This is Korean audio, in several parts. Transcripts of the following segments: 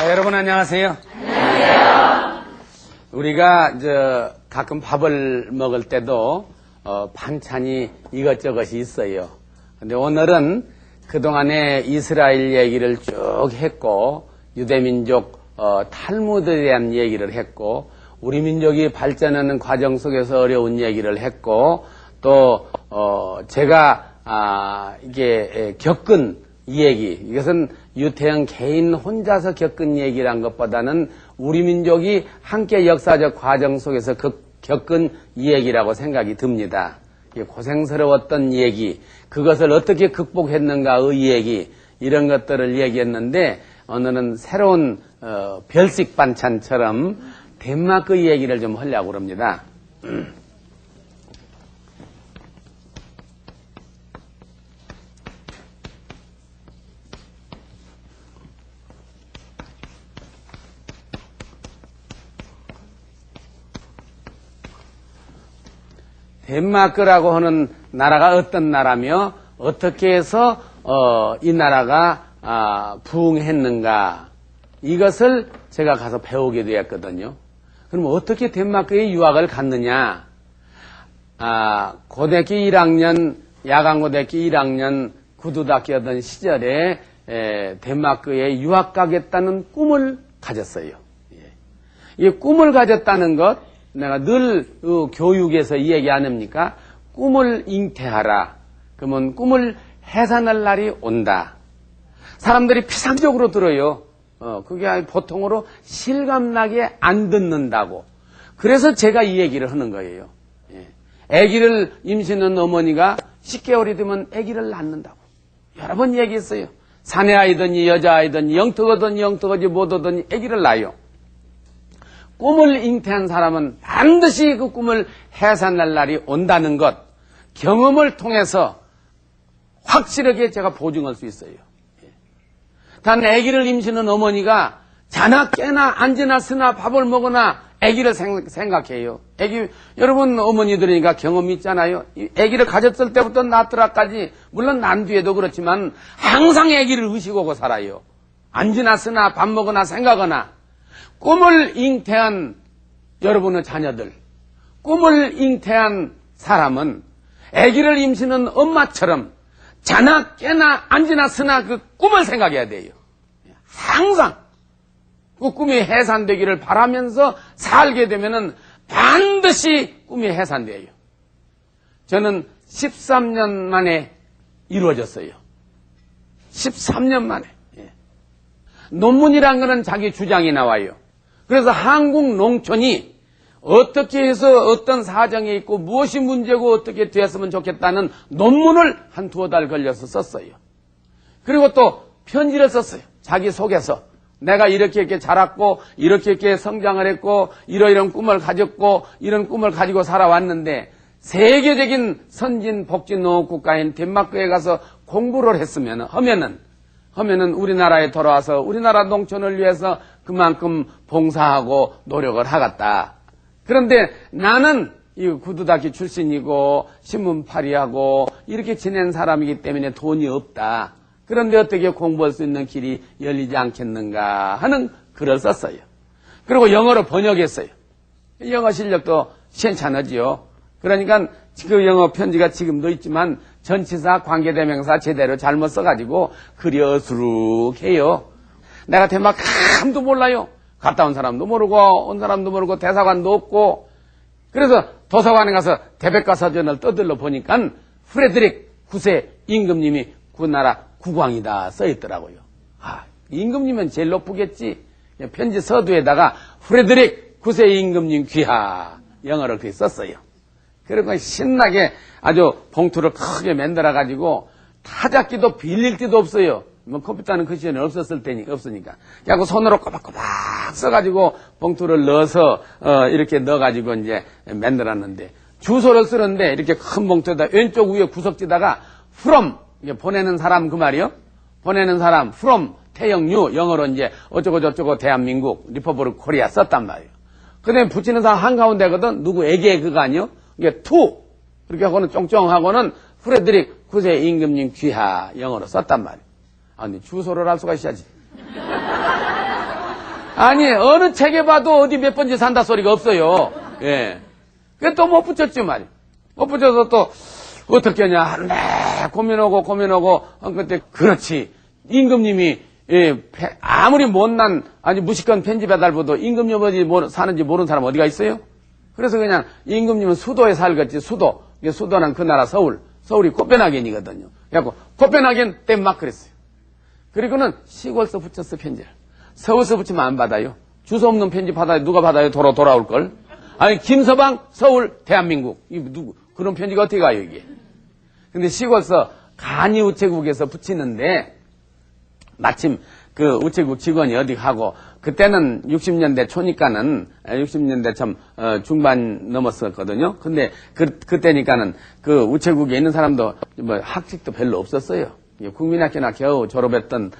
자, 여러분 안녕하세요. 안녕하세요. 우리가 가끔 밥을 먹을 때도 반찬이 이것저것이 있어요. 근데 오늘은 그동안에 이스라엘 얘기를 쭉 했고 유대민족 탈무드에 대한 얘기를 했고 우리 민족이 발전하는 과정 속에서 어려운 얘기를 했고 또 제가 이게 겪은 이 얘기, 이것은 유태영 개인 혼자서 겪은 얘기란 것보다는 우리 민족이 함께 역사적 과정 속에서 겪은 이 얘기라고 생각이 듭니다. 고생스러웠던 얘기, 그것을 어떻게 극복했는가의 얘기, 이런 것들을 얘기했는데 오늘은 새로운 별식 반찬처럼 덴마크 얘기를 좀 하려고 합니다. 덴마크라고 하는 나라가 어떤 나라며 어떻게 해서 이 나라가 부흥했는가 이것을 제가 가서 배우게 되었거든요. 그럼 어떻게 덴마크에 유학을 갔느냐? 고등학교 1학년, 야간고등학교 1학년 구두학교 하던 시절에 덴마크에 유학 가겠다는 꿈을 가졌어요. 이 꿈을 가졌다는 것 내가 늘 교육에서 이 얘기 안 합니까? 꿈을 잉태하라. 그러면 꿈을 해산할 날이 온다. 사람들이 피상적으로 들어요. 그게 보통으로 실감나게 안 듣는다고. 그래서 제가 이 얘기를 하는 거예요. 아기를 임신한 어머니가 10개월이 되면 아기를 낳는다고. 여러 번 얘기했어요. 사내 아이든지 여자 아이든지 영특하든지 영특하지 못하든지 아기를 낳아요. 꿈을 잉태한 사람은 반드시 그 꿈을 해산할 날이 온다는 것, 경험을 통해서 확실하게 제가 보증할 수 있어요. 단 아기를 임신한 어머니가 자나 깨나 앉으나 쓰나 밥을 먹으나 아기를 생각해요. 아기, 여러분 어머니들이니까 경험이 있잖아요. 아기를 가졌을 때부터 낳더라까지, 물론 난 뒤에도 그렇지만 항상 아기를 의식하고 살아요. 앉으나 쓰나 밥 먹으나 생각하나. 꿈을 잉태한 여러분의 자녀들, 꿈을 잉태한 사람은 아기를 임신한 엄마처럼 자나 깨나 앉으나 쓰나 그 꿈을 생각해야 돼요. 항상 그 꿈이 해산되기를 바라면서 살게 되면은 반드시 꿈이 해산돼요. 저는 13년 만에 이루어졌어요. 13년 만에. 논문이란 거는 자기 주장이 나와요. 그래서 한국 농촌이 어떻게 해서 어떤 사정에 있고 무엇이 문제고 어떻게 됐으면 좋겠다는 논문을 한 두어 달 걸려서 썼어요. 그리고 또 편지를 썼어요. 자기 속에서 내가 이렇게 자랐고 이렇게 성장을 했고 이러이런 꿈을 가졌고 이런 꿈을 가지고 살아왔는데 세계적인 선진 복지 농업 국가인 덴마크에 가서 공부를 하면은 우리나라에 돌아와서 우리나라 농촌을 위해서 그만큼 봉사하고 노력을 하겠다. 그런데 나는 이 구두닦이 출신이고 신문팔이하고 이렇게 지낸 사람이기 때문에 돈이 없다. 그런데 어떻게 공부할 수 있는 길이 열리지 않겠는가 하는 글을 썼어요. 그리고 영어로 번역했어요. 영어 실력도 시원찮으지요. 그러니까 그 영어 편지가 지금도 있지만 전치사, 관계대명사 제대로 잘못 써가지고 글이 어수룩해요. 내가 덴마크 아무도 몰라요. 갔다 온 사람도 모르고 온 사람도 모르고 대사관도 없고. 그래서 도서관에 가서 대백과사전을 떠들러 보니까 프레드릭 9세 임금님이 그 나라 국왕이다 써있더라고요. 임금님은 제일 높겠지. 편지 서두에다가 프레드릭 9세 임금님 귀하 영어를 그렇게 썼어요. 그리고 신나게 아주 봉투를 크게 만들어가지고 타잡기도 빌릴 데도 없어요. 뭐 컴퓨터는 그 시절에 없으니까. 그래서 손으로 꼬박꼬박 써가지고 봉투를 넣어서 이렇게 넣어가지고 이제 만들었는데 주소를 쓰는데 이렇게 큰 봉투에다 왼쪽 위에 구석지다가 from 보내는 사람 그 말이요. 보내는 사람 from 태영유 영어로 이제 어쩌고 저쩌고 대한민국 리퍼블릭 코리아 썼단 말이에요. 그다음에 붙이는 사람 한가운데거든. 누구에게 그거 아니요? 이게 to 그렇게 하고는 쫑쫑하고는 프레드릭 9세 임금님 귀하 영어로 썼단 말이에요. 근데 주소를 알 수가 있어야지. 아니, 어느 책에 봐도 어디 몇 번째 산다 소리가 없어요. 예. 그 또 못 붙였지 말이야. 못 붙여서 또 어떻게 하냐. 네, 고민하고 그때 그렇지. 임금님이 아무리 못난 아니 무식한 편지 배달부도 임금님 어디 사는지 모르는 사람 어디가 있어요? 그래서 그냥 임금님은 수도에 살겠지. 수도는 그 나라 서울이 코펜하겐이거든요. 그래갖고 코펜하겐 땜막 그랬어요. 그리고는 시골서 붙였어 편지를. 서울서 붙이면 안 받아요. 주소 없는 편지 받아요. 누가 받아요? 돌아올 걸. 아니 김서방 서울 대한민국 이 누구 그런 편지가 어떻게 가요 이게? 근데 시골서 간이 우체국에서 붙이는데 마침 그 우체국 직원이 어디 가고 그때는 60년대 초니까는 60년대 참 중반 넘었었거든요. 근데 그때니까는 그 우체국에 있는 사람도 뭐 학식도 별로 없었어요. 국민학교나 겨우 졸업했던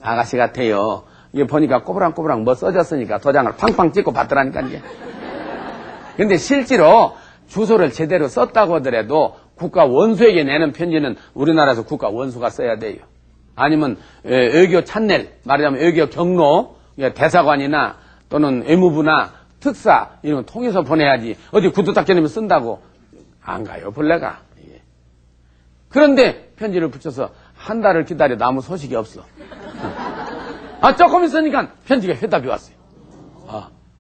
아가씨 같아요. 이게 보니까 꼬부랑꼬부랑 뭐 써졌으니까 도장을 팡팡 찍고 받더라니까 이게. 근데 실제로 주소를 제대로 썼다고 하더라도 국가 원수에게 내는 편지는 우리나라에서 국가 원수가 써야 돼요. 아니면 외교 찬넬, 말하자면 외교 경로, 대사관이나 또는 외무부나 특사 이런 거 통해서 보내야지. 어디 구두 닦여내면 쓴다고 안 가요, 벌레가. 그런데 편지를 붙여서 한 달을 기다려도 아무 소식이 없어. 조금 있으니까 편지가 회답이 왔어요.